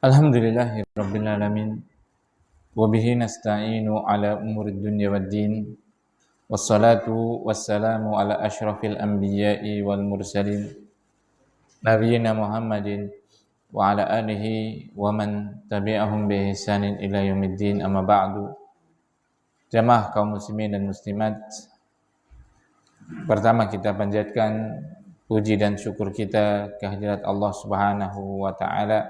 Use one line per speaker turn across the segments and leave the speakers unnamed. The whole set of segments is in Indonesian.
Alhamdulillahirabbil alamin wa bihi nasta'inu ala umurid dunya waddin wassalatu wassalamu ala asyrafil anbiya'i wal mursalin nabiyyina Muhammadin wa ala alihi wa man tabi'ahum bi ihsanin ila yaumiddin amma ba'du. Jamaah kaum muslimin dan muslimat, pertama kita panjatkan puji dan syukur kita kehadirat Allah Subhanahu wa taala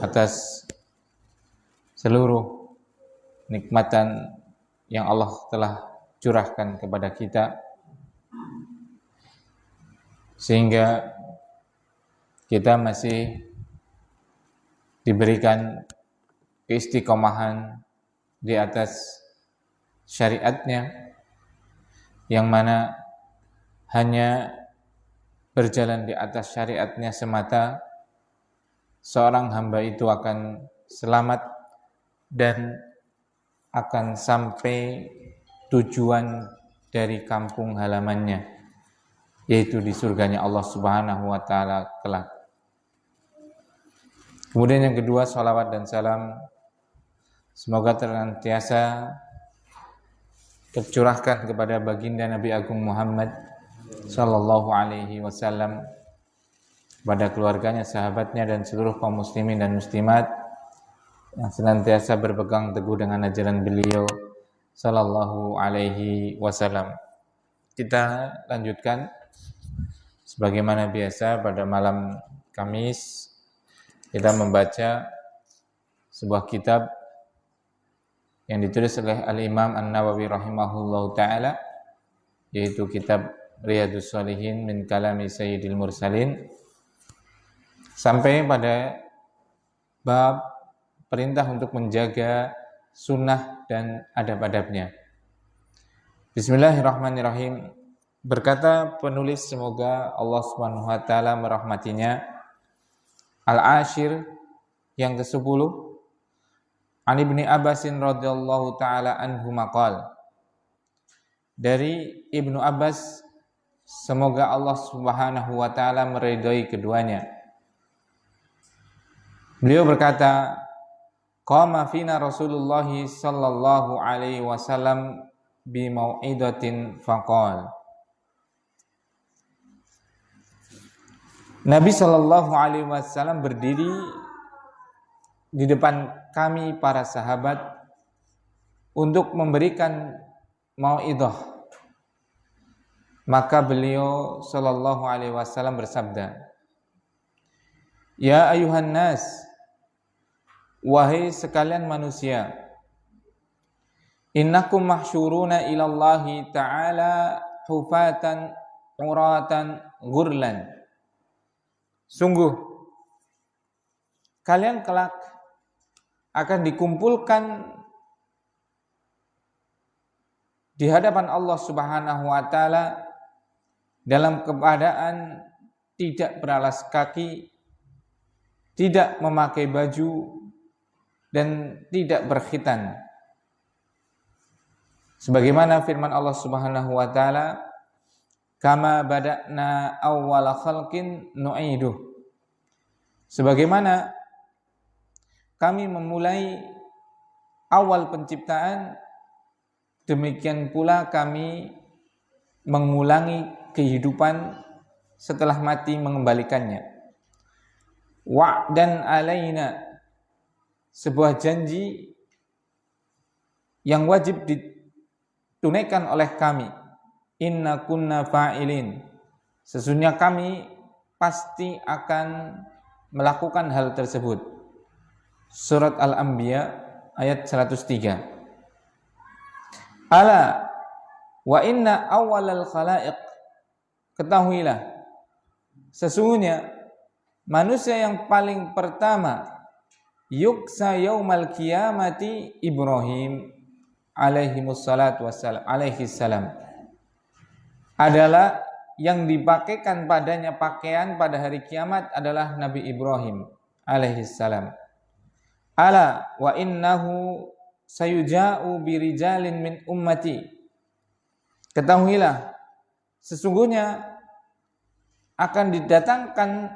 atas seluruh nikmatan yang Allah telah curahkan kepada kita, sehingga kita masih diberikan keistiqomahan di atas syariatnya, yang mana hanya berjalan di atas syariatnya semata seorang hamba itu akan selamat dan akan sampai tujuan dari kampung halamannya, yaitu di surganya Allah Subhanahu wa taala kelak. Kemudian yang kedua, salawat dan salam semoga senantiasa tercurahkan kepada baginda Nabi Agung Muhammad sallallahu alaihi wasallam, pada keluarganya, sahabatnya, dan seluruh kaum muslimin dan muslimat yang senantiasa berpegang teguh dengan ajaran beliau sallallahu alaihi wasallam. Kita lanjutkan sebagaimana biasa pada malam Kamis kita membaca sebuah kitab yang ditulis oleh Al-Imam An-Nawawi rahimahullahu taala, yaitu kitab Riyadhus Shalihin min kalami Sayyidil Mursalin, sampai pada bab perintah untuk menjaga sunnah dan adab-adabnya. Bismillahirrahmanirrahim. Berkata penulis, semoga Allah Subhanahu wa taala merahmatinya, Al-Ashir yang ke-10, An Ibni Abbasin radhiyallahu taala anhu maqal. Dari Ibnu Abbas, semoga Allah Subhanahu wa taala meridhai keduanya, beliau berkata, qama fina Rasulullah sallallahu alaihi wasallam bi mau'idatin faqal. Nabi sallallahu alaihi wasallam berdiri di depan kami para sahabat untuk memberikan mau'idah. Maka beliau sallallahu alaihi wasallam bersabda, ya ayuhan nas, wahai sekalian manusia, innakum mahsyuruna ilallahi ta'ala hufatan uratan ghurlan. Sungguh kalian kelak akan dikumpulkan di hadapan Allah Subhanahu wa taala dalam keadaan tidak beralas kaki, tidak memakai baju, dan tidak berkhitan. Sebagaimana firman Allah Subhanahu wa taala, kama bada'na awwala khalqin nu'iduh. Sebagaimana kami memulai awal penciptaan, demikian pula kami mengulangi kehidupan setelah mati, mengembalikannya. Wa'dan alaina, sebuah janji yang wajib ditunaikan oleh kami. Inna kunna fa'ilin, sesungguhnya kami pasti akan melakukan hal tersebut. Surat Al-Anbiya ayat 103. Ala wa inna awwalal khalaiq, ketahuilah sesungguhnya manusia yang paling pertama yuksa yaumal qiyamati Ibrahim alaihi salam, adalah yang dipakaikan padanya pakaian pada hari kiamat adalah Nabi Ibrahim alaihi salam. Ala wa innahu sayuja'u birijalin min ummati, ketahuilah sesungguhnya akan didatangkan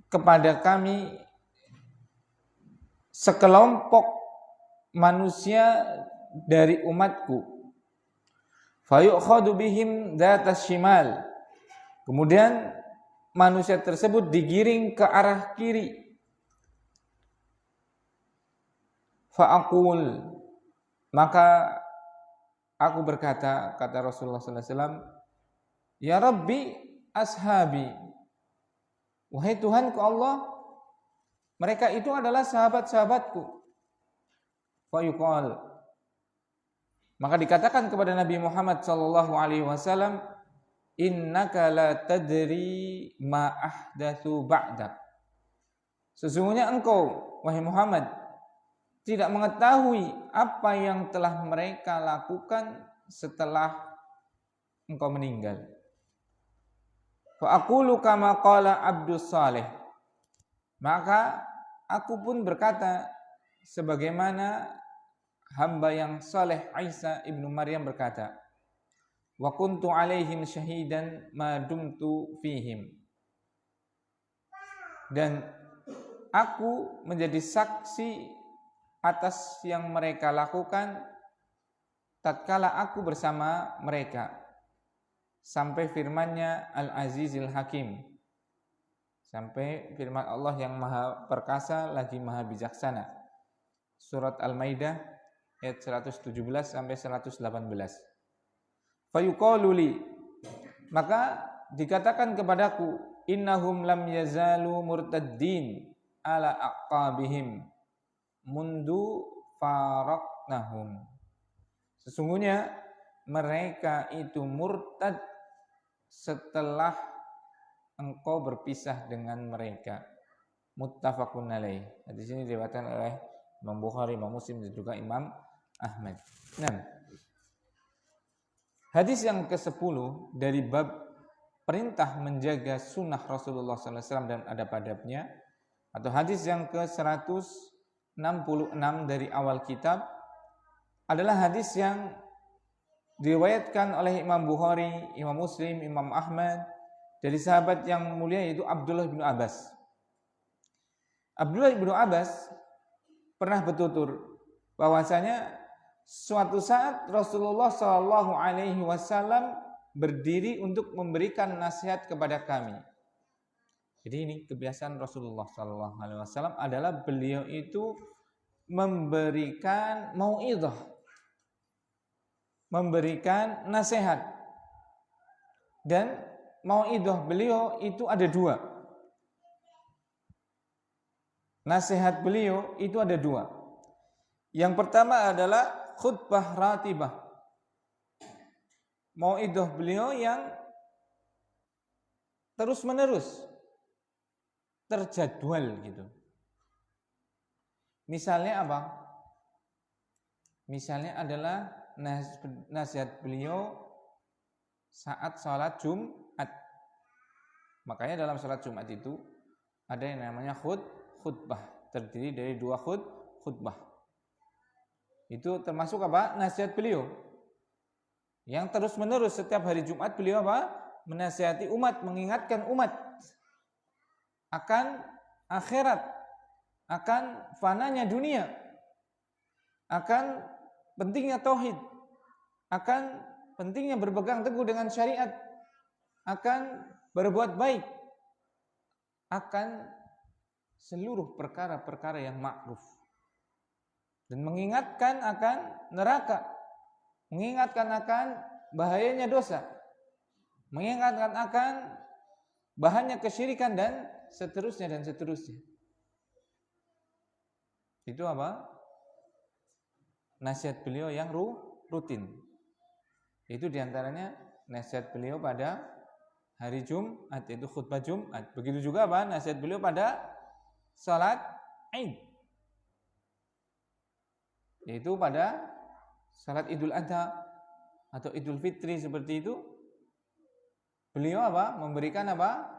kepada kami sekelompok manusia dari umatku. Fayu'khadu bihim dzatas shimal. Kemudian manusia tersebut digiring ke arah kiri. Fa'aqul, maka aku berkata, kata Rasulullah sallallahu alaihi wasallam, ya Rabbi ashabi, wahai Tuhanku Allah, mereka itu adalah sahabat-sahabatku. Fayuqal, maka dikatakan kepada Nabi Muhammad sallallahu alaihi wasallam, innaka la tadri ma ahdatsu ba'dak. Sesungguhnya engkau, wahai Muhammad, tidak mengetahui apa yang telah mereka lakukan setelah engkau meninggal. Fa aqulu kama qala Abdus Saleh. Maka aku pun berkata sebagaimana hamba yang saleh Isa ibnu Maryam berkata, wa kuntu alaihim syahidan ma dumtu fihim. Dan aku menjadi saksi atas yang mereka lakukan tatkala aku bersama mereka, sampai firman-Nya Al-Azizil Hakim, sampai firman Allah yang Maha Perkasa lagi Maha Bijaksana. Surat Al-Maidah ayat 117 sampai 118. Fayuqalu li, maka dikatakan kepadaku, innahum lam yazalu murtaddin ala aqabihim mundu faraknahum. Sesungguhnya mereka itu murtad setelah engkau berpisah dengan mereka. Muttafaqun alaih. Hadis ini diriwayatkan oleh Imam Bukhari, Imam Muslim dan juga Imam Ahmad. Nah, hadis yang ke-10 dari bab perintah menjaga sunnah Rasulullah SAW dan adab-adabnya, atau hadis yang ke-166 dari awal kitab, adalah hadis yang diriwayatkan oleh Imam Bukhari, Imam Muslim, Imam Ahmad dari sahabat yang mulia yaitu Abdullah bin Abbas. Abdullah bin Abbas pernah bertutur bahwasanya suatu saat Rasulullah Shallallahu Alaihi Wasallam berdiri untuk memberikan nasihat kepada kami. Jadi ini kebiasaan Rasulullah Shallallahu Alaihi Wasallam adalah beliau itu memberikan mau'idhah, memberikan nasihat. Dan mau'idhah beliau itu ada dua. Nasihat beliau itu ada dua. Yang pertama adalah khutbah ratibah. Mau'idhah beliau yang terus menerus, terjadwal gitu. Misalnya apa? Misalnya adalah nasihat beliau saat sholat Jumat. Makanya dalam sholat Jumat itu ada yang namanya khutbah, terdiri dari dua khutbah. Itu termasuk apa? Nasihat beliau yang terus menerus setiap hari Jumat beliau apa? Menasihati umat, mengingatkan umat akan akhirat, akan fananya dunia, akan pentingnya tauhid, akan pentingnya berpegang teguh dengan syariat, akan berbuat baik, akan seluruh perkara-perkara yang ma'ruf, dan mengingatkan akan neraka, mengingatkan akan bahayanya dosa, mengingatkan akan bahayanya kesyirikan dan seterusnya dan seterusnya. Itu apa? Nasihat beliau yang rutin. Itu diantaranya nasihat beliau pada hari Jumat, itu khutbah Jumat. Begitu juga apa? Nasihat beliau pada salat Id, yaitu pada salat Idul Adha atau Idul Fitri seperti itu. Beliau apa? Memberikan apa?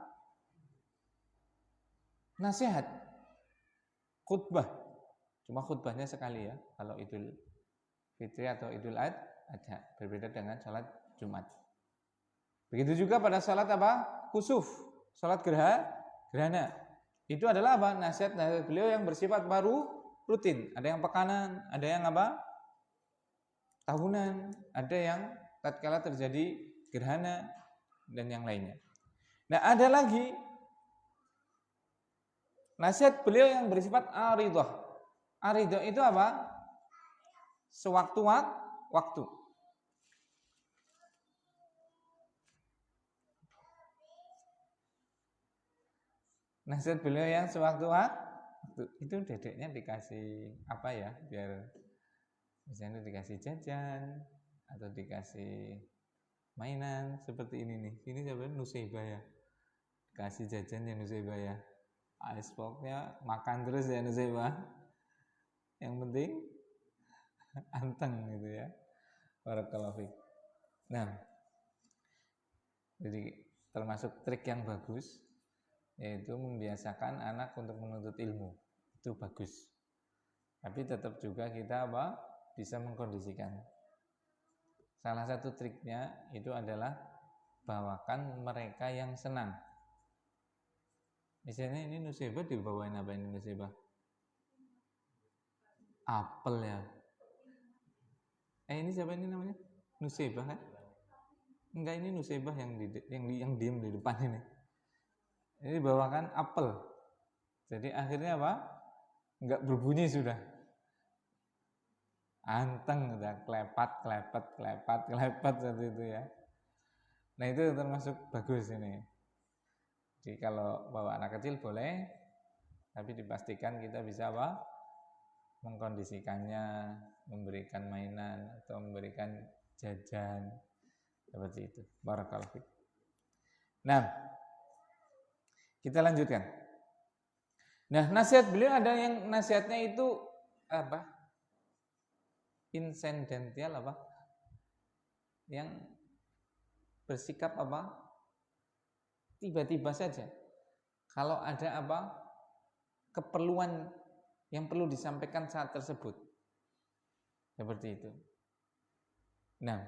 Nasihat, khutbah. Cuma khutbahnya sekali ya, kalau Idul Fitri atau Idul Adha, berbeda dengan salat Jumat. Begitu juga pada salat apa? Kusuf, salat gerhana. Itu adalah apa? Nasihat beliau yang bersifat baru rutin. Ada yang pekanan, ada yang apa? Tahunan, ada yang tatkala terjadi gerhana dan yang lainnya. Nah, ada lagi nasihat beliau yang bersifat aridhah. Aridhah itu apa? Sewaktu-waktu. Nasihat beliau yang sewaktu-waktu. Itu dedeknya dikasih apa ya? Biar misalnya dikasih jajan atau dikasih mainan seperti ini nih. Ini sebenarnya Nusaibah ya. Kasih jajan ya Nusaibah ya. Pokoknya makan terus ya Nusaibah. Yang penting anteng gitu ya. Barakallahu fiik. Nah, jadi termasuk trik yang bagus yaitu membiasakan anak untuk menuntut ilmu. Itu bagus. Tapi tetap juga kita apa? Bisa mengkondisikan. Salah satu triknya itu adalah bawakan mereka yang senang. Misalnya ini Nusaibah dibawain apa ini Nusaibah? Apel ya. Ini siapa ini namanya? Nusaibah kan? Enggak, ini Nusaibah yang diem di depan ini. Ini bawakan apel. Jadi akhirnya apa? Enggak berbunyi sudah. Anteng udah klepat seperti itu ya. Nah, itu termasuk bagus ini. Jadi kalau bawa anak kecil boleh, tapi dipastikan kita bisa apa? Mengkondisikannya, memberikan mainan atau memberikan jajan seperti itu. Barakallahu fiik. Nah, kita lanjutkan. Nah, nasihat beliau ada yang nasihatnya itu apa? Insidental apa? Yang bersikap apa? Tiba-tiba saja. Kalau ada apa? Keperluan yang perlu disampaikan saat tersebut. Seperti itu. Nah,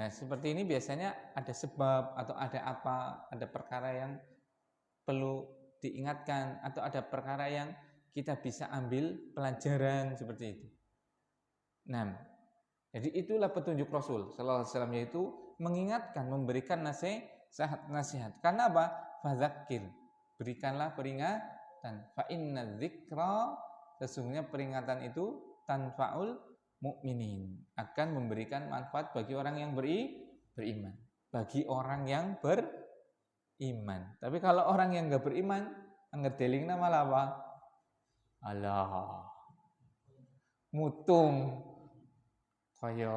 seperti ini biasanya ada sebab atau ada apa, ada perkara yang perlu diingatkan atau ada perkara yang kita bisa ambil pelajaran seperti itu. Nah, jadi itulah petunjuk Rasul sallallahu alaihi wasallam, yaitu mengingatkan, memberikan nasihat. Karena apa? Fadzakir, berikanlah peringatan. Fa inna dzikra, sesungguhnya peringatan itu tanfaul mukminin, akan memberikan manfaat bagi orang yang beriman. Bagi orang yang beriman. Tapi kalau orang yang enggak beriman, ngedelingna malah apa? Allah mutung kaya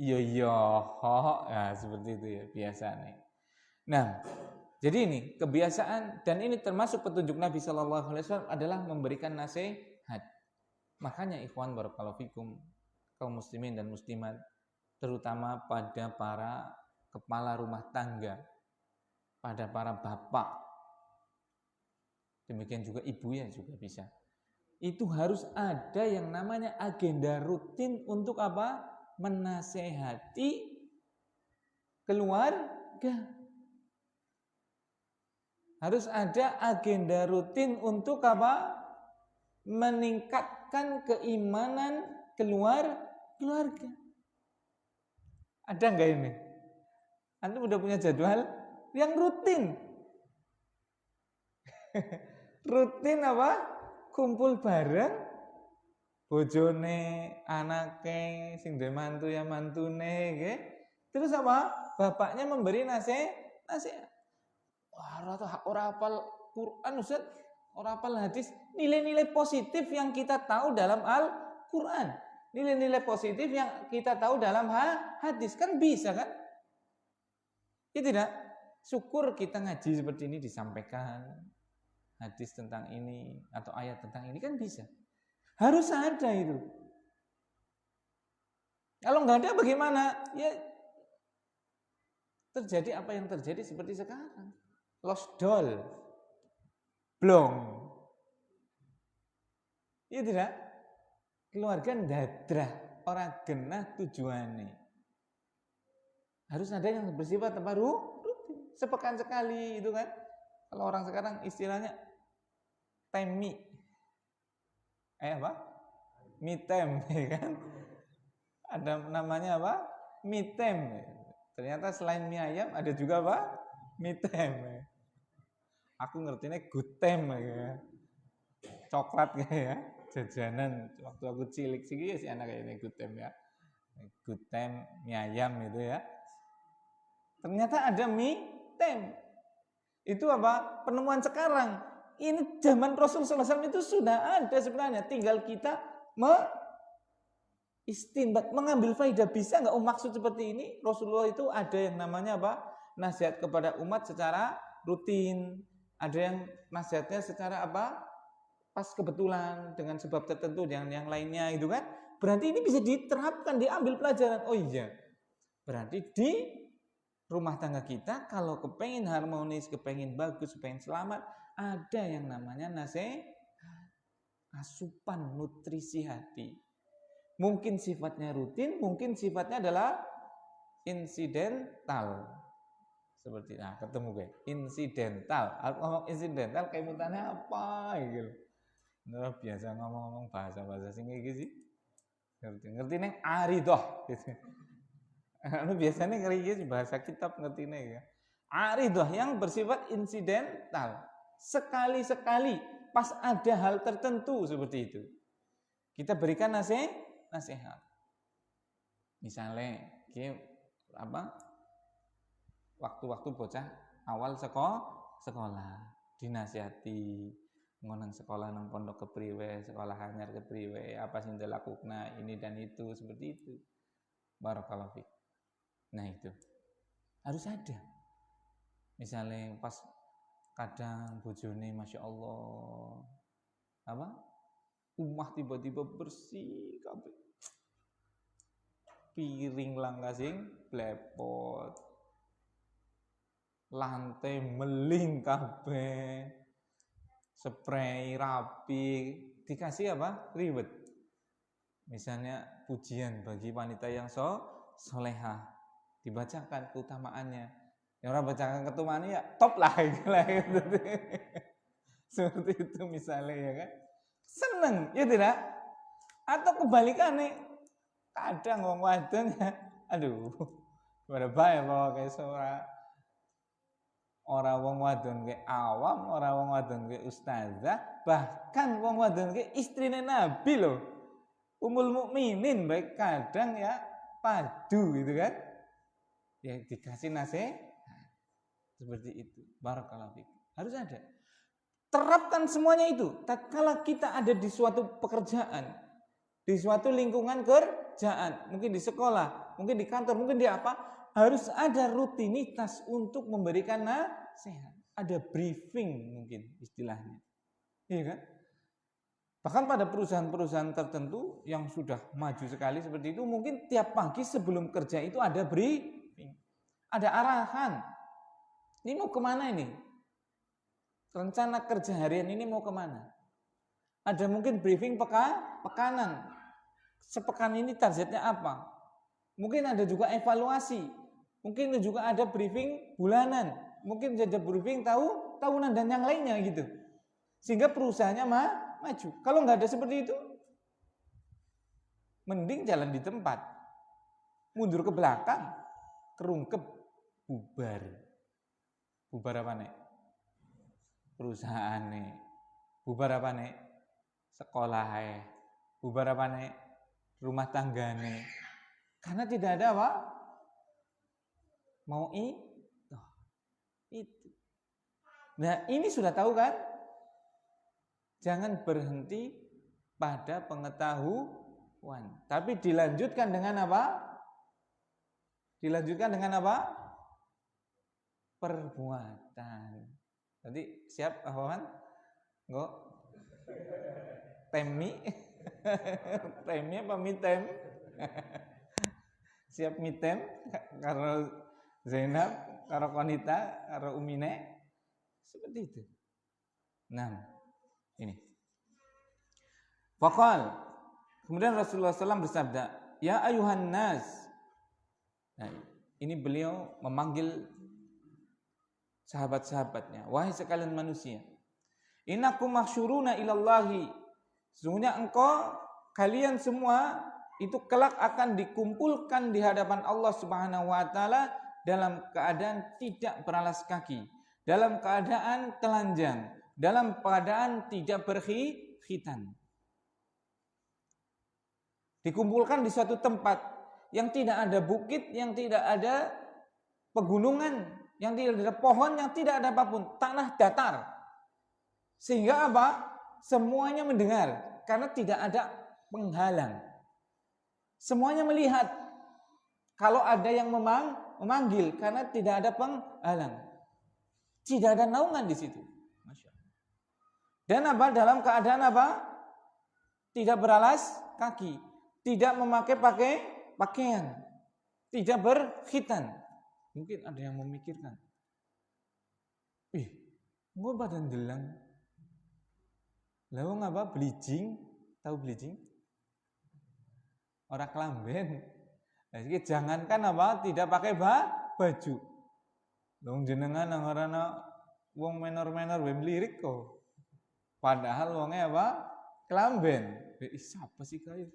iya ya seperti itu ya biasanya. Nah, jadi ini kebiasaan dan ini termasuk petunjuk Nabi Shallallahu Alaihi Wasallam adalah memberikan nasihat. Makanya ikhwan barakallahu fikum, kaum muslimin dan muslimat, terutama pada para kepala rumah tangga, pada para bapak, demikian juga ibu ya juga bisa. Itu harus ada yang namanya agenda rutin untuk apa? Menasehati keluarga. Harus ada agenda rutin untuk apa? Meningkatkan keimanan keluarga. Ada enggak ini? Antum udah punya jadwal yang rutin. Rutin apa? Kumpul bareng bojone, anake, sing duwe mantu ya mantune nggih. Terus apa? Bapaknya memberi nasihat. Wah, ora hafal Quran Ustaz, ora hafal hadis. Nilai-nilai positif yang kita tahu dalam Al-Quran, nilai-nilai positif yang kita tahu dalam hadis kan bisa kan? Ya tidak? Syukur kita ngaji seperti ini disampaikan hadis tentang ini atau ayat tentang ini kan bisa. Harus ada itu. Kalau nggak ada bagaimana? Ya terjadi apa yang terjadi seperti sekarang. Lost doll. Blong. Iya tidak? Keluarga dadrah, orang genah tujuannya. Harus ada yang bersifat rutin. Sepekan sekali itu kan. Kalau orang sekarang istilahnya time me. Apa? Me time, ya kan? Ada namanya apa? Me time. Ternyata selain mie ayam ada juga apa? Me time. Aku ngertinya good time ya. Coklat ya. Jajanan waktu aku cilik sih ya si anak ini good time ya. Good time mie ayam itu ya. Ternyata ada me time. Itu apa? Penemuan sekarang. Ini zaman Rasulullah SAW itu sudah ada sebenarnya. Tinggal kita istinbat, mengambil faidah. Bisa nggak maksud seperti ini? Rasulullah itu ada yang namanya apa? Nasihat kepada umat secara rutin. Ada yang nasihatnya secara apa? Pas kebetulan dengan sebab tertentu dengan yang lainnya itu kan. Berarti ini bisa diterapkan, diambil pelajaran. Oh iya. Berarti di rumah tangga kita kalau kepengen harmonis, kepengen bagus, kepengen selamat, ada yang namanya nasihat, asupan nutrisi hati. Mungkin sifatnya rutin, mungkin sifatnya adalah insidental. Seperti ketemu gue, insidental. Aku ngomong insidental kayak mutannya apa gitu. Nah, biasa ngomong-ngomong bahasa-bahasa sing iki sih. Ngerti neng aridoh gitu. Biasanya ngerti bahasa kitab ngerti neng ya. Aridoh yang bersifat insidental. Sekali-sekali pas ada hal tertentu seperti itu. Kita berikan nasihat. Misalnya waktu-waktu bocah awal sekolah dinasihati ngonang sekolah nang pondok kepriwe, sekolah anyar kepriwe, apa sing dilakukna ini dan itu seperti itu. Barakallahu fiik. Nah itu harus ada. Misalnya pas kadang bojone Masya Allah rumah tiba-tiba bersih kabeh. Piring langkasing blepot. Lantai meling kabeh. Spray rapi, dikasih apa? Ribet. Misalnya pujian bagi wanita yang solehah, dibacakan keutamaannya. Yang orang bacakan keutamaannya ya top lah gitu. Seperti itu misalnya ya kan. Seneng, ya tidak? Atau kebalikannya, kadang wong wadon ya, aduh, berbahaya bawa kayak suara. Orang wong wadon ke awam, orang wong wadon ke ustazah, bahkan wong wadon ke istrine Nabi loh. Ummul mukminin baik kadang ya padu gitu kan. Ya dikasih nasihat seperti itu. Barakallahu fiik. Harus ada. Terapkan semuanya itu. Tatkala kita ada di suatu pekerjaan, di suatu lingkungan kerjaan, mungkin di sekolah, mungkin di kantor, mungkin di apa, harus ada rutinitas untuk memberikan nasihat. Ada briefing mungkin istilahnya. Iya kan? Bahkan pada perusahaan-perusahaan tertentu yang sudah maju sekali seperti itu, mungkin tiap pagi sebelum kerja itu ada briefing. Ada arahan. Ini mau kemana ini? Rencana kerja harian ini mau kemana? Ada mungkin briefing pekanan. Sepekan ini targetnya apa? Mungkin ada juga evaluasi. Mungkin juga ada briefing bulanan. Mungkin ada briefing tahunan dan yang lainnya gitu. Sehingga perusahaannya maju. Kalau nggak ada seperti itu, mending jalan di tempat. Mundur ke belakang, kerungkep, bubar. Bubar apa nih? Perusahaan nih. Bubar apa nih? Sekolah bubar apa nih? Rumah tangga nih. Karena tidak ada apa? Mau itu. Nah ini sudah tahu kan? Jangan berhenti pada pengetahuan. Tapi dilanjutkan dengan apa? Dilanjutkan dengan apa? Perbuatan. Nanti siap kawan? Enggak? Temi? Temi apa mitem? Siap mitem? Karo Zainab, karo Konita, karo Umine? Seperti itu. Nah, ini. Faqal. Kemudian Rasulullah SAW bersabda, Ya ayuhan nas. Nah, ini beliau memanggil
sahabat-sahabatnya, wahai sekalian manusia, innakum mahsyuruna ilallahi, sesungguhnya kalian semua itu kelak akan dikumpulkan di hadapan Allah Subhanahu wa taala dalam keadaan tidak beralas kaki, dalam keadaan telanjang, dalam keadaan tidak berkhitan. Dikumpulkan di suatu tempat yang tidak ada bukit, yang tidak ada pegunungan, yang tidak ada pohon, yang tidak ada apapun, tanah datar. Sehingga apa? Semuanya mendengar karena tidak ada penghalang. Semuanya melihat kalau ada yang memanggil karena tidak ada penghalang. Tidak ada naungan di situ. Masya Allah. Dan apa? Dalam keadaan apa? Tidak beralas kaki, tidak memakai pakaian, tidak berkhitan. Mungkin ada yang memikirkan, gue badan delang. Lalu ngapa bleaching? Tahu bleaching? Orang kelamben. Nah, jangankan apa? Tidak pakai baju. Dong jenengan ngarana wong menor-menor wem lirik kok. Padahal wongnya apa? Kelamben. Siapa sih kayak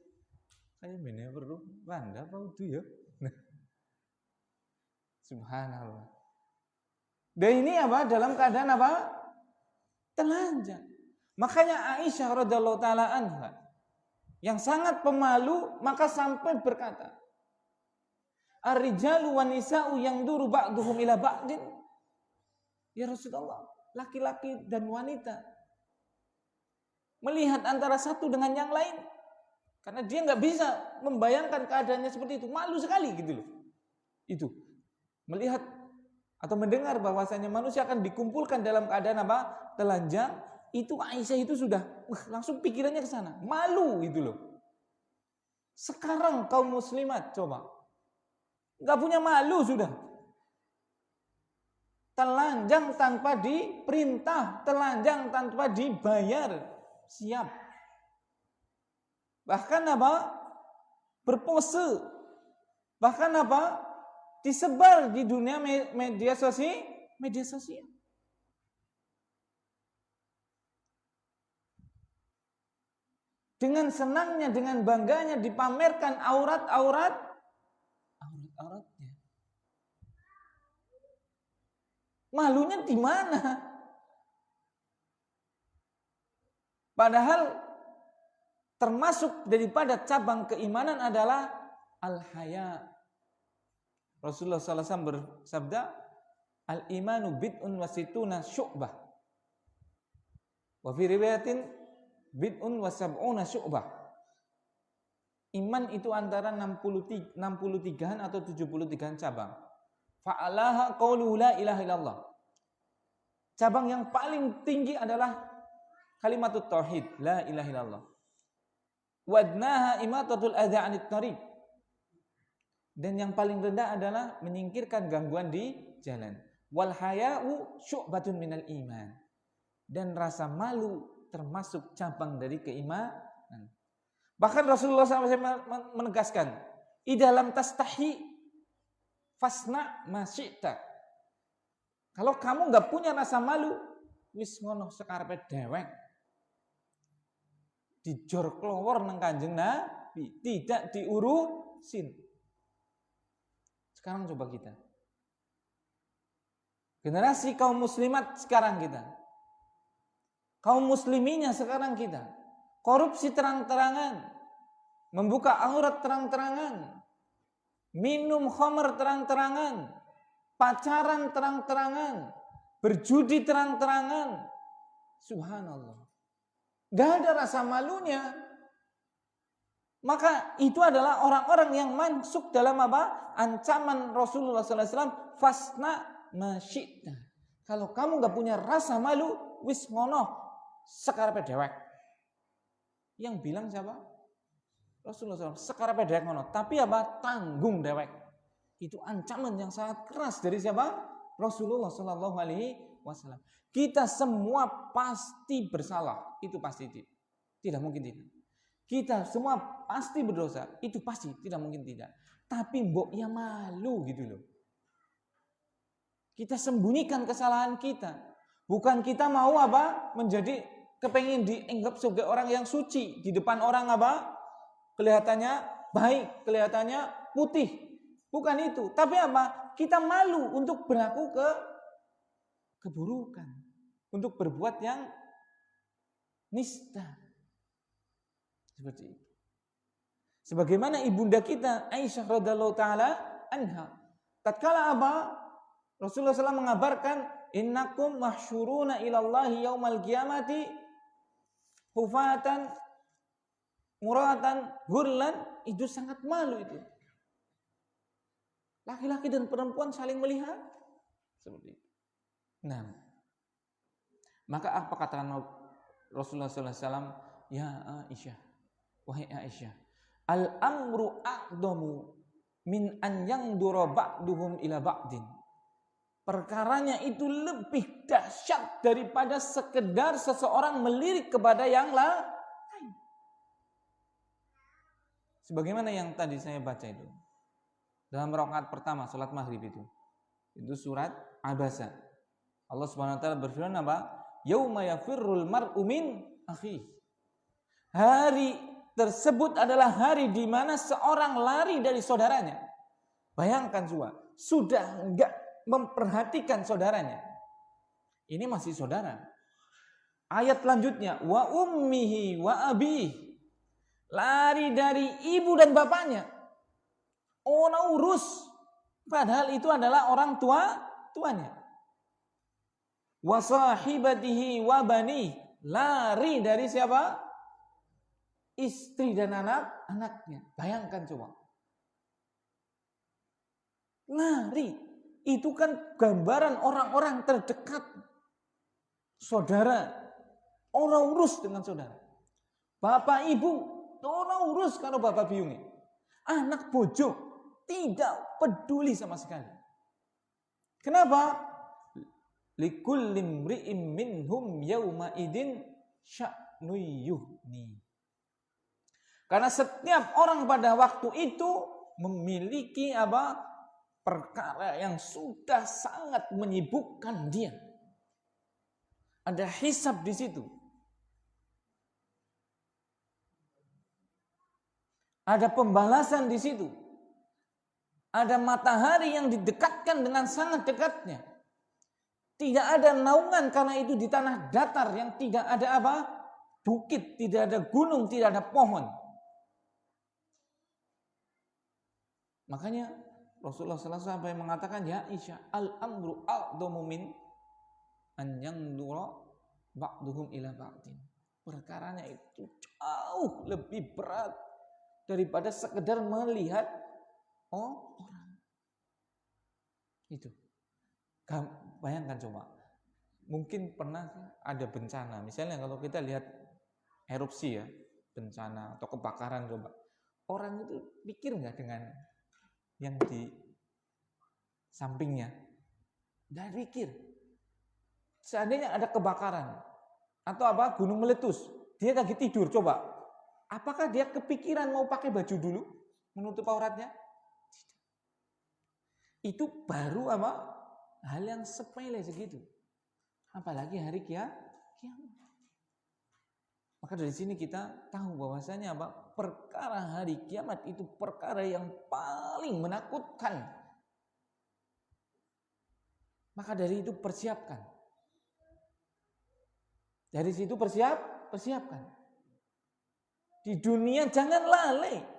bener perlu Wanda apa itu ya? Subhanallah. Dan ini apa? Dalam keadaan apa? Telanjang. Makanya Aisyah radhiyallahu taala anha yang sangat pemalu maka sampai berkata, "Ar-rijalu wan nisa'u yanduru ba'duhum ila ba'din." Ya Rasulullah, laki-laki dan wanita melihat antara satu dengan yang lain karena dia nggak bisa membayangkan keadaannya seperti itu, malu sekali gitu loh. Itu melihat atau mendengar bahwasanya manusia akan dikumpulkan dalam keadaan apa? Telanjang. Itu Aisyah itu sudah langsung pikirannya ke sana, malu gitu loh. Sekarang kaum muslimat coba nggak punya malu sudah, telanjang tanpa diperintah, telanjang tanpa dibayar, siap. Bahkan apa? Berpose, bahkan apa? Disebar di dunia media sosial. Dengan senangnya, dengan bangganya dipamerkan auratnya. Malunya di mana? Padahal termasuk daripada cabang keimanan adalah al-haya. Rasulullah SAW bersabda, al-imanu bid'un wa situna syu'bah. Wa fi riwayatin bid'un wa sab'una syu'bah. Iman itu antara 63-an atau 73-an cabang. Fa'alaha qawlu la ilaha illallah. Cabang yang paling tinggi adalah kalimatut tauhid, la ilaha illallah. Wadnaha imatatul adza 'anit thariq. Dan yang paling rendah adalah menyingkirkan gangguan di jalan. Wal haya'u syu'batun minal iman. Dan rasa malu termasuk cabang dari keimanan. Bahkan Rasulullah SAW menegaskan, idalam tastahi fasna ma syi'ta. Kalau kamu nggak punya rasa malu, wis ngono sekarepe dewek. Dijor klowor nang Kanjeng Nabi, tidak diurusin. Sekarang coba kita. Generasi kaum muslimat sekarang kita. Kaum musliminya sekarang kita. Korupsi terang-terangan. Membuka aurat terang-terangan. Minum khamr terang-terangan. Pacaran terang-terangan. Berjudi terang-terangan. Subhanallah. Gak ada rasa malunya. Maka itu adalah orang-orang yang masuk dalam apa? Ancaman Rasulullah SAW. Fasna masyidna. Kalau kamu gak punya rasa malu, wis ngono sekarepe dewek. Yang bilang siapa? Rasulullah SAW. Sekarepe dewek ngono. Tapi apa? Tanggung dewek. Itu ancaman yang sangat keras dari siapa? Rasulullah SAW. Kita semua pasti bersalah. Itu pasti tidak mungkin tidak. Kita semua pasti berdosa. Itu pasti tidak mungkin tidak. Tapi mbok ya malu gitu loh. Kita sembunyikan kesalahan kita. Bukan kita mau menjadi kepengin dianggap sebagai orang yang suci di depan orang kelihatannya baik, kelihatannya putih. Bukan itu. Tapi kita malu untuk berlaku keburukan, untuk berbuat yang nista. Seperti itu. Sebagaimana ibunda kita Aisyah radhiyallahu taala anha, tatkala Rasulullah SAW mengabarkan, innakum mahsyuruna ilallahi yaumal qiyamati hufatan muratan hurlan, itu sangat malu itu. Laki-laki dan perempuan saling melihat seperti itu. Nah, maka apa katakan Rasulullah SAW? Ya Aisyah, wahai Aisyah, al-amru a'damu min an yangdura ba'duhum ila ba'din. Perkaranya itu lebih dahsyat daripada sekedar seseorang melirik kepada yang lain. Sebagaimana yang tadi saya baca itu. Dalam rakaat pertama salat maghrib itu. Itu surat Abasa. Allah Subhanahu wa taala berfirman Yauma yafirrul mar'u min akhi. Hari tersebut adalah hari di mana seorang lari dari saudaranya. Bayangkan sudah enggak memperhatikan saudaranya. Ini masih saudara. Ayat lanjutnya, wa ummihi wa abih. Lari dari ibu dan bapaknya. Orang urus. Padahal itu adalah orang tuanya. Wa sahibatihi wa bani. Lari dari siapa? Istri dan anaknya. Bayangkan coba. Lari. Itu kan gambaran orang-orang terdekat. Saudara. Orang urus dengan saudara. Bapak ibu. Orang urus kalau bapak biungi. Anak bojo. Tidak peduli sama sekali. Kenapa? Likulli imri'in minhum yawma idin sya'nu yuhni. Karena setiap orang pada waktu itu memiliki perkara yang sudah sangat menyibukkan dia. Ada hisab di situ. Ada pembalasan di situ. Ada matahari yang didekatkan dengan sangat dekatnya. Tidak ada naungan karena itu di tanah datar yang tidak ada bukit, tidak ada gunung, tidak ada pohon. Makanya Rasulullah SAW sampai mengatakan, ya Aisyah, al-amru a'damu min an yandura ba'duhum ila ba'din. Perkaranya itu jauh lebih berat daripada sekedar melihat orang. Itu. Bayangkan coba. Mungkin pernah ada bencana. Misalnya kalau kita lihat erupsi ya, bencana atau kebakaran coba. Orang itu pikir nggak dengan yang di sampingnya? Nggak pikir. Seandainya ada kebakaran atau gunung meletus, dia lagi tidur, coba. Apakah dia kepikiran mau pakai baju dulu menutup auratnya? Itu baru hal yang sepele segitu. Apalagi hari kiamat. Maka dari sini kita tahu bahwasanya perkara hari kiamat itu perkara yang paling menakutkan. Maka dari itu persiapkan. Dari situ persiapkan. Di dunia jangan lalai.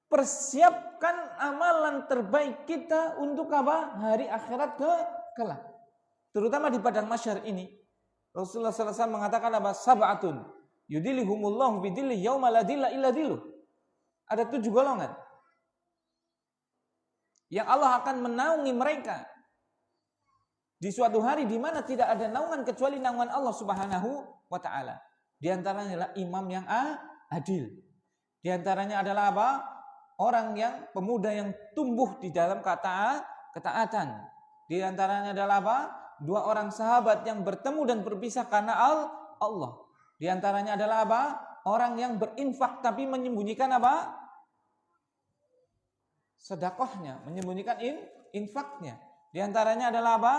Persiapkan amalan terbaik kita untuk hari akhirat kelak. Terutama di padang mahsyar ini. Rasulullah SAW mengatakan sab'atun yudilihumullahu bidilli yauma la dilla illa dilluh. Ada 7 golongan yang Allah akan menaungi mereka di suatu hari di mana tidak ada naungan kecuali naungan Allah Subhanahu wa taala. Di antaranya adalah imam yang adil. Di antaranya adalah orang yang pemuda yang tumbuh di dalam ketaatan. Di antaranya adalah 2 orang sahabat yang bertemu dan berpisah karena Allah. Di antaranya adalah orang yang berinfak tapi menyembunyikan sedekahnya, menyembunyikan infaknya. Di Di antaranya adalah apa?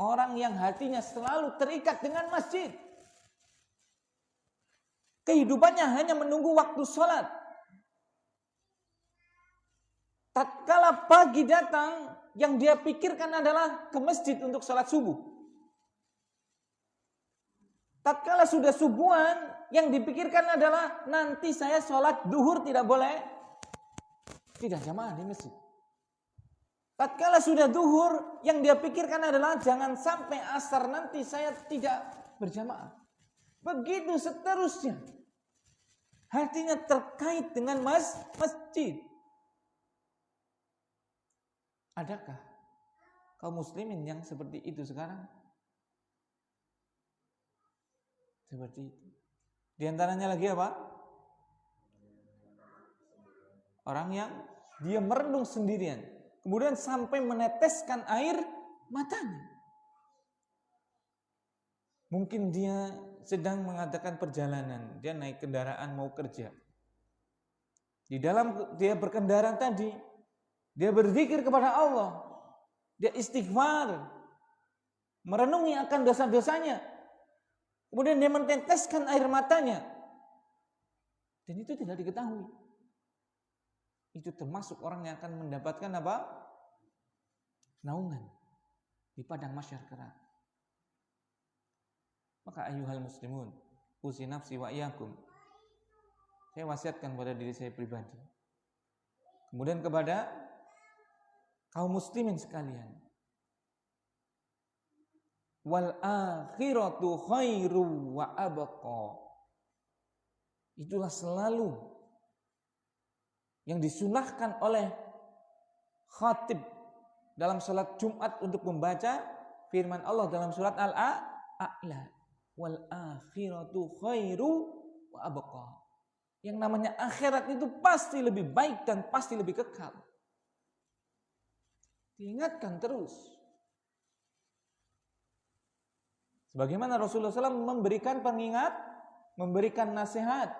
Orang yang hatinya selalu terikat dengan masjid. Kehidupannya hanya menunggu waktu sholat. Tatkala pagi datang, yang dia pikirkan adalah ke masjid untuk sholat subuh. Tatkala sudah subuhan, yang dipikirkan adalah nanti saya sholat duhur tidak jamaah di masjid. Tatkala sudah duhur, yang dia pikirkan adalah jangan sampai asar nanti saya tidak berjamaah. Begitu seterusnya. Hatinya terkait dengan masjid. Adakah kaum muslimin yang seperti itu sekarang? Seperti itu. Di antaranya lagi apa? Orang yang dia merenung sendirian, kemudian sampai meneteskan air matanya. Mungkin dia sedang mengadakan perjalanan, dia naik kendaraan mau kerja. Di dalam dia berkendara tadi, dia berzikir kepada Allah, dia istighfar, merenungi akan dosa-dosanya, kemudian dia meneteskan air matanya, dan itu tidak diketahui. Itu termasuk orang yang akan mendapatkan apa? Naungan di padang mahsyar kelak. Maka ayyuhal muslimun, usi nafsi wa iyyakum. Saya wasiatkan pada diri saya pribadi, kemudian kepada kaum muslimin sekalian. Wal akhiratu khairu wa abqa. Itulah selalu yang disunahkan oleh khatib dalam salat Jumat untuk membaca firman Allah dalam surat Al-A'la. Wal akhiratu khairu wa abqa. Yang namanya akhirat itu pasti lebih baik dan pasti lebih kekal. Diingatkan terus. Sebagaimana Rasulullah SAW memberikan pengingat, memberikan nasihat,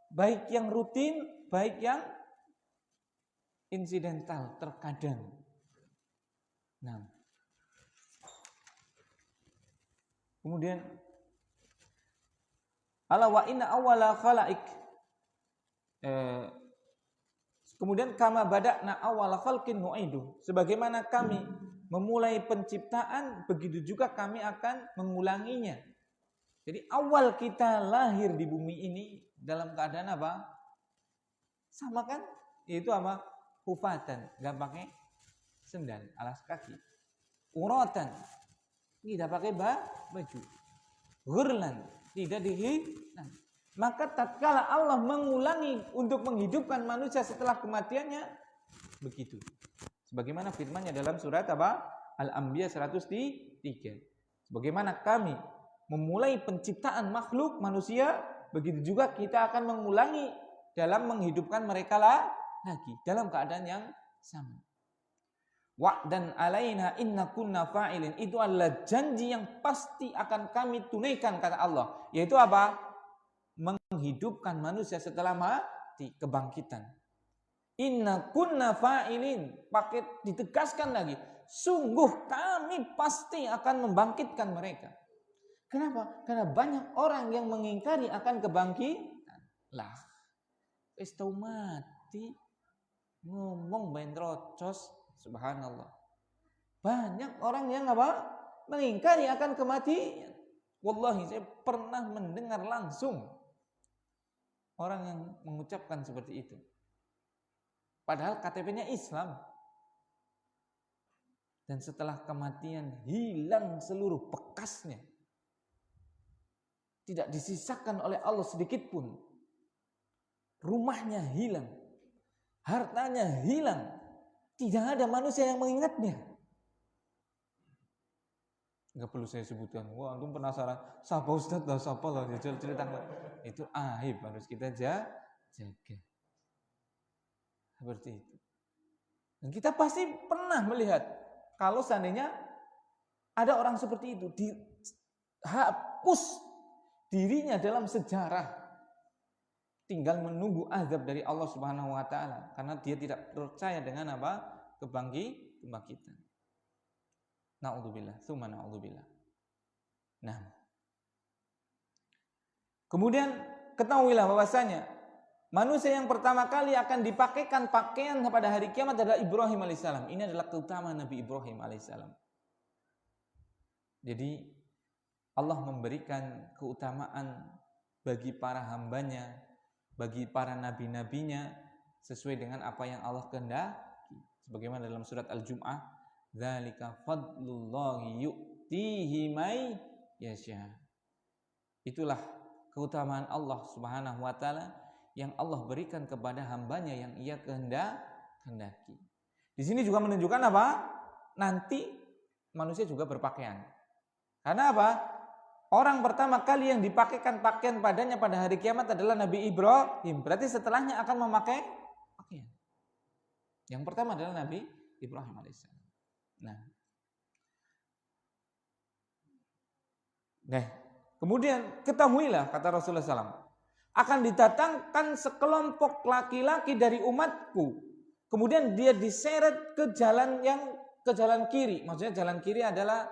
baik yang rutin, baik yang insidental, terkadang. Nah, kemudian ala wa inna awwala khalaik, kemudian kama bada'na awwala khalqin nu'idu, sebagaimana kami memulai penciptaan, begitu juga kami akan mengulanginya. Jadi awal kita lahir di bumi ini dalam keadaan apa? Sama kan? Yaitu apa? Hufatan, gak pakai sendal, alas kaki. Uratan, tidak pakai baju. Ghurlan, tidak dihilang. Maka tatkala Allah mengulangi untuk menghidupkan manusia setelah kematiannya, begitu. Sebagaimana firman-Nya dalam surat apa? Al-Anbiya 103. Sebagaimana kami memulai penciptaan makhluk manusia, begitu juga kita akan mengulangi dalam menghidupkan mereka lagi dalam keadaan yang sama. Wa'dan alaina inna kunna fa'ilin. Itu adalah janji yang pasti akan kami tunaikan, kata Allah. Yaitu apa? Menghidupkan manusia setelah mati, kebangkitan. Inna kunna fa'ilin. Pakai ditegaskan lagi. Sungguh kami pasti akan membangkitkan mereka. Kenapa? Karena banyak orang yang mengingkari akan kebangkitan. Lah, wis tau mati ngomong main rocos, subhanallah. Banyak orang yang apa? Mengingkari akan kematian. Wallahi saya pernah mendengar langsung orang yang mengucapkan seperti itu. Padahal KTP-nya Islam. Dan setelah kematian hilang seluruh bekasnya. Tidak disisakan oleh Allah sedikit pun. Rumahnya hilang. Hartanya hilang. Tidak ada manusia yang mengingatnya. Enggak perlu saya sebutkan. Wah, antum penasaran. Siapa Ustaz lah, siapa lah. Cerita. Itu aib harus kita jaga. Seperti itu. Dan kita pasti pernah melihat. Kalau seandainya ada orang seperti itu. Dihapus dirinya dalam sejarah. Tinggal menunggu azab dari Allah Subhanahu wa taala karena dia tidak percaya dengan apa? kebangkitan. Na'udzubillah, tsumma na'udzubillah. Nah, kemudian ketahuilah bahwasanya manusia yang pertama kali akan dipakaikan pakaian pada hari kiamat adalah Ibrahim alaihissalam. Ini adalah keutamaan Nabi Ibrahim alaihissalam. Jadi Allah memberikan keutamaan bagi para hambanya, bagi para nabi-nabinya sesuai dengan apa yang Allah kehendaki. Sebagaimana dalam surat Al-Jum'ah, "Dzalika fadlullahi yu'tihi may yasha." Itulah keutamaan Allah Subhanahu wa taala yang Allah berikan kepada hambanya yang ia kehendaki. Di sini juga menunjukkan apa? Nanti manusia juga berpakaian. Karena apa? Orang pertama kali yang dipakaikan pakaian padanya pada hari kiamat adalah Nabi Ibrahim. Berarti setelahnya akan memakai pakaian. Yang pertama adalah Nabi Ibrahim alaihissalam. Nah, kemudian ketahuilah kata Rasulullah SAW, akan didatangkan sekelompok laki-laki dari umatku. Kemudian dia diseret ke jalan kiri. Maksudnya jalan kiri adalah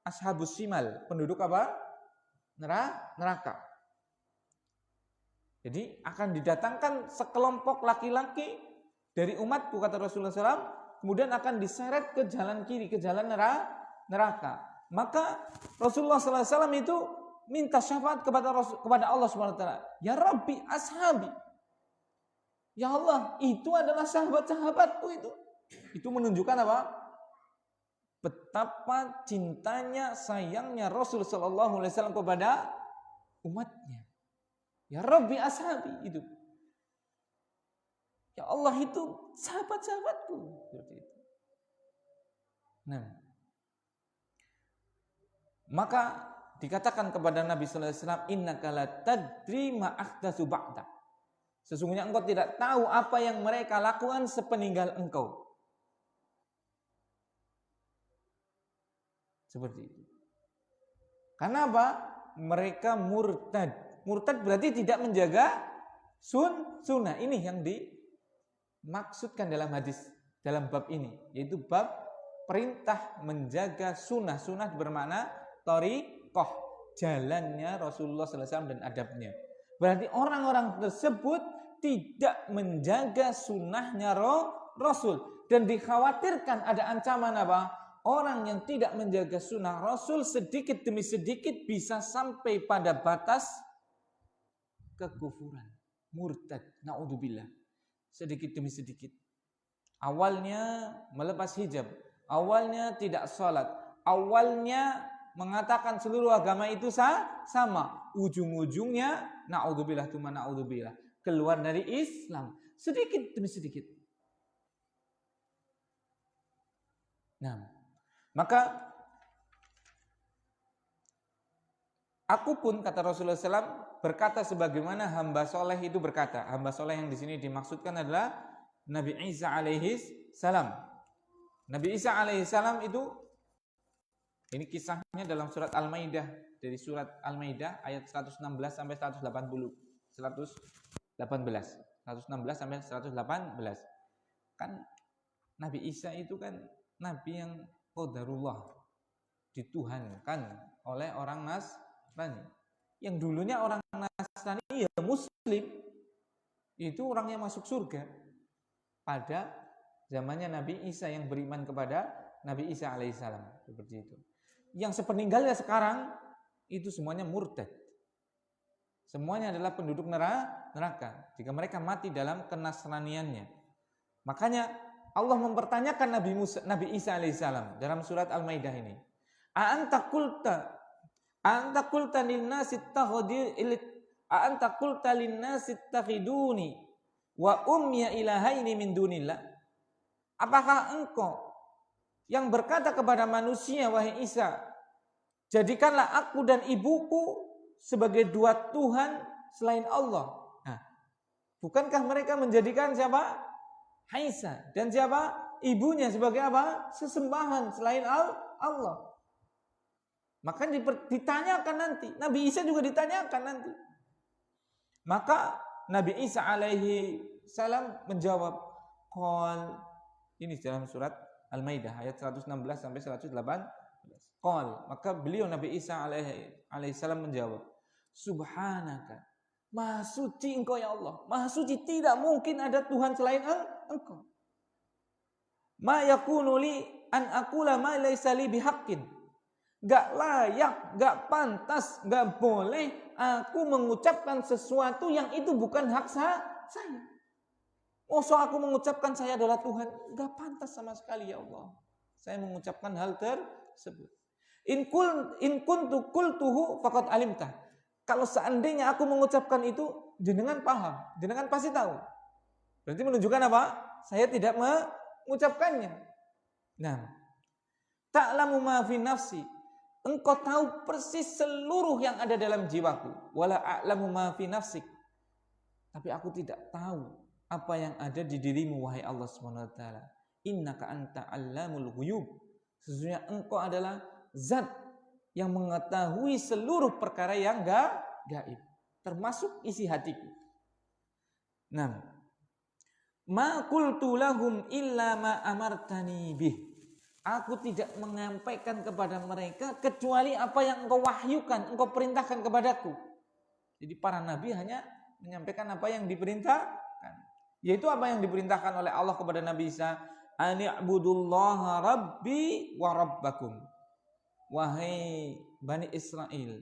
ashabus shimal, penduduk apa? Neraka. Jadi akan didatangkan sekelompok laki-laki dari umatku kata Rasulullah SAW, kemudian akan diseret ke jalan kiri, ke jalan neraka. Maka Rasulullah SAW itu minta syafaat kepada Allah Subhanahu wa taala. Ya Rabbi ashabi. Ya Allah, itu adalah sahabat-sahabatku itu. Itu menunjukkan apa? Betapa cintanya, sayangnya Rasul sallallahu alaihi wasallam kepada umatnya. Ya Rabbi ashabi itu. Ya Allah, itu sahabat-sahabatku. Seperti itu. Nah, maka dikatakan kepada Nabi sallallahu alaihi wasallam, innaka la tadri ma ahdatsu ba'dak. Sesungguhnya engkau tidak tahu apa yang mereka lakukan sepeninggal engkau. Seperti itu. Karena apa? Mereka murtad. Murtad berarti tidak menjaga sunnah. Ini yang dimaksudkan dalam hadis, dalam bab ini, yaitu bab perintah menjaga sunnah. Sunnah bermakna thariqah, jalannya Rasulullah SAW dan adabnya. Berarti orang-orang tersebut tidak menjaga sunnahnya Rasul. Dan dikhawatirkan ada ancaman apa? Orang yang tidak menjaga sunnah Rasul sedikit demi sedikit bisa sampai pada batas kekufuran, murtad, na'udzubillah. Sedikit demi sedikit. Awalnya melepas hijab, awalnya tidak sholat, awalnya mengatakan seluruh agama itu sama, ujung-ujungnya na'udzubillah tuma na'udzubillah, keluar dari Islam sedikit demi sedikit. Nah, maka aku pun kata Rasulullah SAW berkata sebagaimana hamba soleh itu berkata. Hamba soleh yang di sini dimaksudkan adalah Nabi Isa alaihi salam. Nabi Isa alaihi salam itu, ini kisahnya dalam surat Al-Maidah, dari surat Al-Maidah ayat 116 sampai 118. 116 sampai 118. Kan Nabi Isa itu kan nabi yang qadarullah, dituhankan oleh orang Nasrani. Yang dulunya orang Nasrani ya muslim, itu orang yang masuk surga. Pada zamannya Nabi Isa yang beriman kepada Nabi Isa alaihissalam, seperti itu. Yang sepeninggalnya sekarang itu semuanya murtad. Semuanya adalah penduduk neraka jika mereka mati dalam kenasraniannya. Makanya Allah mempertanyakan Nabi Isa alaihissalam dalam surat Al-Maidah ini. A'anta qulta lin-nasi ittakhiduni wa ummiya ilahaini min dunillah. Apakah engkau yang berkata kepada manusia, wahai Isa, jadikanlah aku dan ibuku sebagai dua Tuhan selain Allah. Nah, bukankah mereka menjadikan siapa? Isa dan siapa? Ibunya sebagai apa? Sesembahan selain Allah. Maka ditanyakan nanti. Nabi Isa juga ditanyakan nanti. Maka Nabi Isa alaihi salam menjawab, qal Ini dalam surat Al-Maidah ayat 116 sampai 118. Maka beliau Nabi Isa alaihissalam menjawab, Subhanaka, Maha suci Engkau ya Allah, Maha suci, tidak mungkin ada Tuhan selain Engkau. Ma yakunu li an aqula ma laysa li bihaqqin. Gak layak, gak pantas, gak boleh aku mengucapkan sesuatu yang itu bukan hak saya. Aku mengucapkan saya adalah Tuhan, gak pantas sama sekali ya Allah. Saya mengucapkan hal tersebut. In kuntu qultuhu faqad alimtah. Kalau seandainya aku mengucapkan itu, jenengan paham, jenengan pasti tahu. Berarti menunjukkan apa? Saya tidak mengucapkannya. Nah, ta'lamu ma fi nafsi. Engkau tahu persis seluruh yang ada dalam jiwaku. Wala a'lamu ma fi nafsik. Tapi aku tidak tahu apa yang ada di dirimu, wahai Allah Subhanahu wa taala. Innaka anta 'allamul ghuyub. Sesungguhnya engkau adalah zat yang mengetahui seluruh perkara yang gaib, termasuk isi hatiku. Nah, ma qultu lahum illa ma amartani bih. Aku tidak menyampaikan kepada mereka kecuali apa yang engkau wahyukan, engkau perintahkan kepadaku. Jadi para nabi hanya menyampaikan apa yang diperintahkan. Yaitu apa yang diperintahkan oleh Allah kepada Nabi Isa, ani'budullaha rabbi wa rabbakum. Wahai Bani Israel,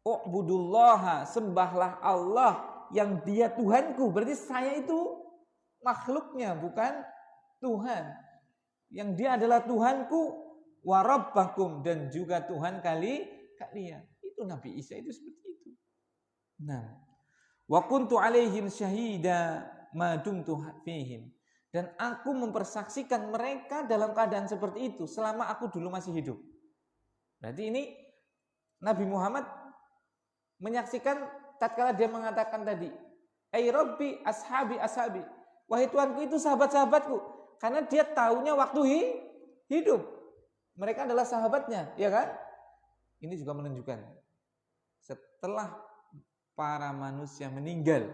u'budullaha, sembahlah Allah yang dia Tuhanku. Berarti saya itu makhluknya, bukan Tuhan. Yang dia adalah Tuhanku, wa rabbakum, dan juga Tuhan kalian. Itu Nabi Isa itu seperti itu. Nah, wa kuntu alaihim syahida ma dumtu fihim. Dan aku mempersaksikan mereka dalam keadaan seperti itu selama aku dulu masih hidup. Berarti ini Nabi Muhammad menyaksikan tatkala dia mengatakan tadi, "Ai Rabbi ashabi ashabi." Wahai Tuhanku, itu sahabat-sahabatku. Karena dia tahunya waktu hidup. Mereka adalah sahabatnya, ya kan? Ini juga menunjukkan setelah para manusia meninggal,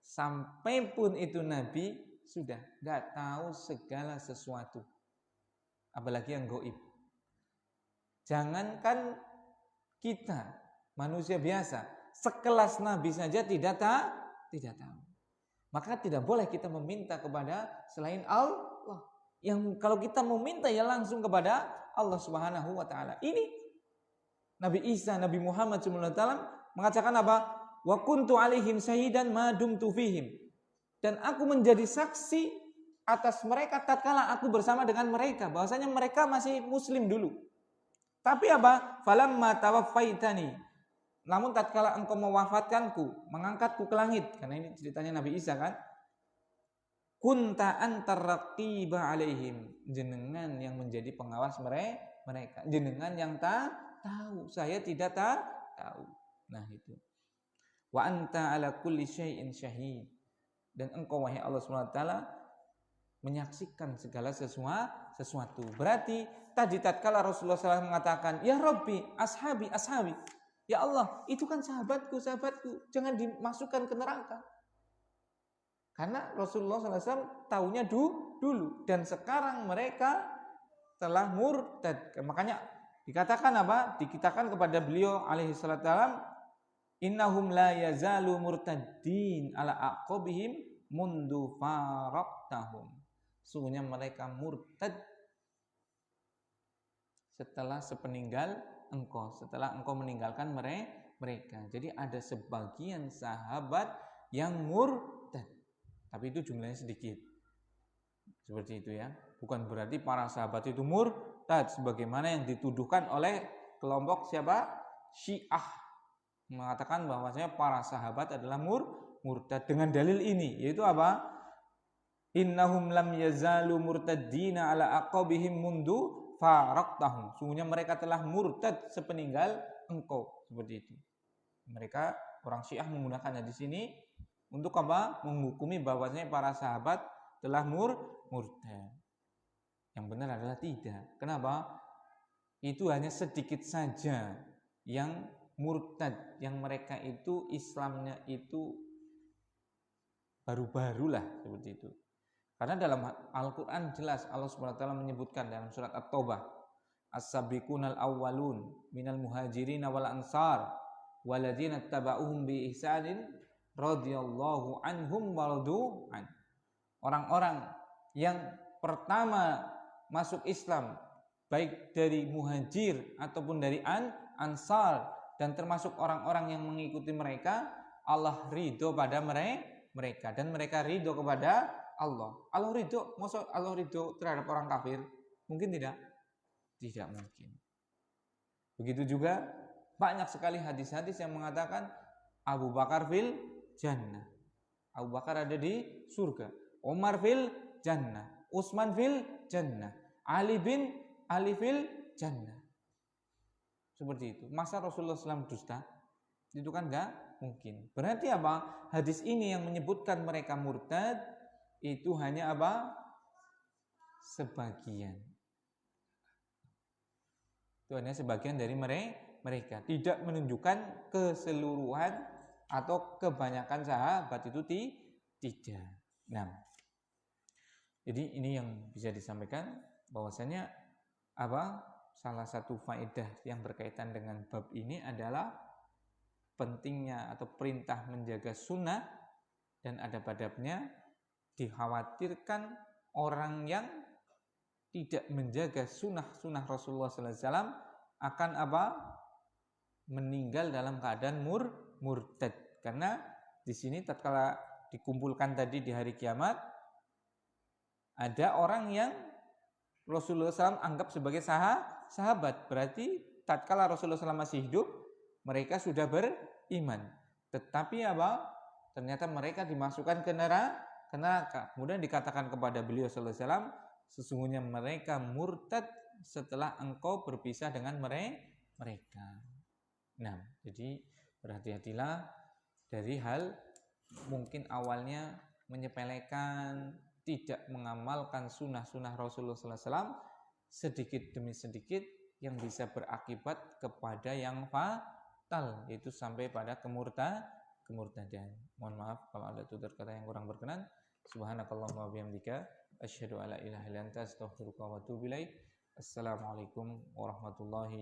sampai pun itu Nabi sudah gak tahu segala sesuatu, apalagi yang gaib. Jangankan kita manusia biasa, sekelas Nabi saja tidak tahu. Maka tidak boleh kita meminta kepada selain Allah. Yang kalau kita meminta ya langsung kepada Allah Subhanahu wa taala. Ini Nabi Isa, Nabi Muhammad sallallahu alaihi wasallam mengatakan apa? Wa kuntu alaihim syahidan ma dumtu fihim. Dan aku menjadi saksi atas mereka tatkala aku bersama dengan mereka, bahwasanya mereka masih muslim dulu. Tapi apa? Falamma tawaffaitani. Namun tatkala engkau mewafatkanku, mengangkatku ke langit, karena ini ceritanya Nabi Isa kan? Kunta antar raqiba alaihim. Jenengan yang menjadi pengawas mereka. Jenengan yang tahu, saya tidak tahu. Nah itu. Wa anta ala kulli syai'in syahid. Dan engkau wahai Allah SWT menyaksikan segala sesuatu. Berarti tadi tatkala Rasulullah SAW mengatakan, "Ya Rabbi, ashabi, ashabi." Ya Allah, itu kan sahabatku, jangan dimasukkan ke neraka. Karena Rasulullah SAW tahunya dulu. Dan sekarang mereka telah murtad. Makanya dikatakan apa? Dikatakan kepada beliau alaihi salatu wasallam, innahum la yazalu murtaddin ala aqabihim mundu faraqtahum. Sungguhnya mereka murtad setelah sepeninggal engkau, setelah engkau meninggalkan mereka. Jadi ada sebagian sahabat yang murtad. Tapi itu jumlahnya sedikit. Seperti itu ya. Bukan berarti para sahabat itu murtad sebagaimana yang dituduhkan oleh kelompok siapa? Syiah. Mengatakan bahwasanya para sahabat adalah murtad dengan dalil ini, yaitu apa? Innahum lam yazalu murtaddina ala aqabihim mundu faraqtahum. Sungguhnya mereka telah murtad sepeninggal engkau. Seperti itu. Mereka orang Syiah menggunakan hadis ini untuk apa? Menghukumi bahwasanya para sahabat telah murtad. Yang benar adalah tidak. Kenapa? Itu hanya sedikit saja yang murtad, yang mereka itu Islamnya itu baru-barulah seperti itu. Karena dalam Al-Quran jelas Allah SWT menyebutkan dalam surat At-Taubah, as-sabiqunal awwalun minal muhajirin wal ansar waladzina taba'uhum bi ihsanin radhiyallahu anhum waradu an. Orang-orang yang pertama masuk Islam, baik dari muhajir ataupun dari ansar, dan termasuk orang-orang yang mengikuti mereka, Allah ridho pada mereka dan mereka ridho kepada Allah. Allah ridho, maksud Allah ridho terhadap orang kafir? Mungkin tidak? Tidak mungkin. Begitu juga banyak sekali hadis-hadis yang mengatakan Abu Bakar fil jannah. Abu Bakar ada di surga. Umar fil jannah. Utsman fil jannah. Ali fil jannah. Seperti itu. Masa Rasulullah SAW dusta? Itu kan enggak mungkin. Berarti apa? Hadis ini yang menyebutkan mereka murtad itu hanya apa? Sebagian. Itu hanya sebagian dari mereka. Tidak menunjukkan keseluruhan atau kebanyakan sahabat itu tidak. Nah, jadi ini yang bisa disampaikan bahwasanya apa? Salah satu faedah yang berkaitan dengan bab ini adalah pentingnya atau perintah menjaga sunnah dan adab-adabnya. Dikhawatirkan orang yang tidak menjaga sunnah Rasulullah SAW akan apa? Meninggal dalam keadaan murtad. Karena di sini tatkala dikumpulkan tadi di hari kiamat, ada orang yang Rasulullah SAW anggap sebagai sahabat. Berarti tatkala Rasulullah SAW masih hidup, mereka sudah beriman. Tetapi apa? Ternyata mereka dimasukkan ke neraka. Kemudian dikatakan kepada beliau sallallahu alaihi wasallam, sesungguhnya mereka murtad setelah engkau berpisah dengan mereka. Nah, jadi berhati-hatilah dari hal mungkin awalnya menyepelekan, tidak mengamalkan sunnah-sunnah Rasulullah sallallahu alaihi wasallam, sedikit demi sedikit yang bisa berakibat kepada yang fatal, yaitu sampai pada kemurtadan. Mohon maaf kalau ada tutur kata yang kurang berkenan. Subhanakallahumma wabihamdika asyhadu alla ilaha illa anta astaghfiruka wa atubu ilaik. Assalamualaikum warahmatullahi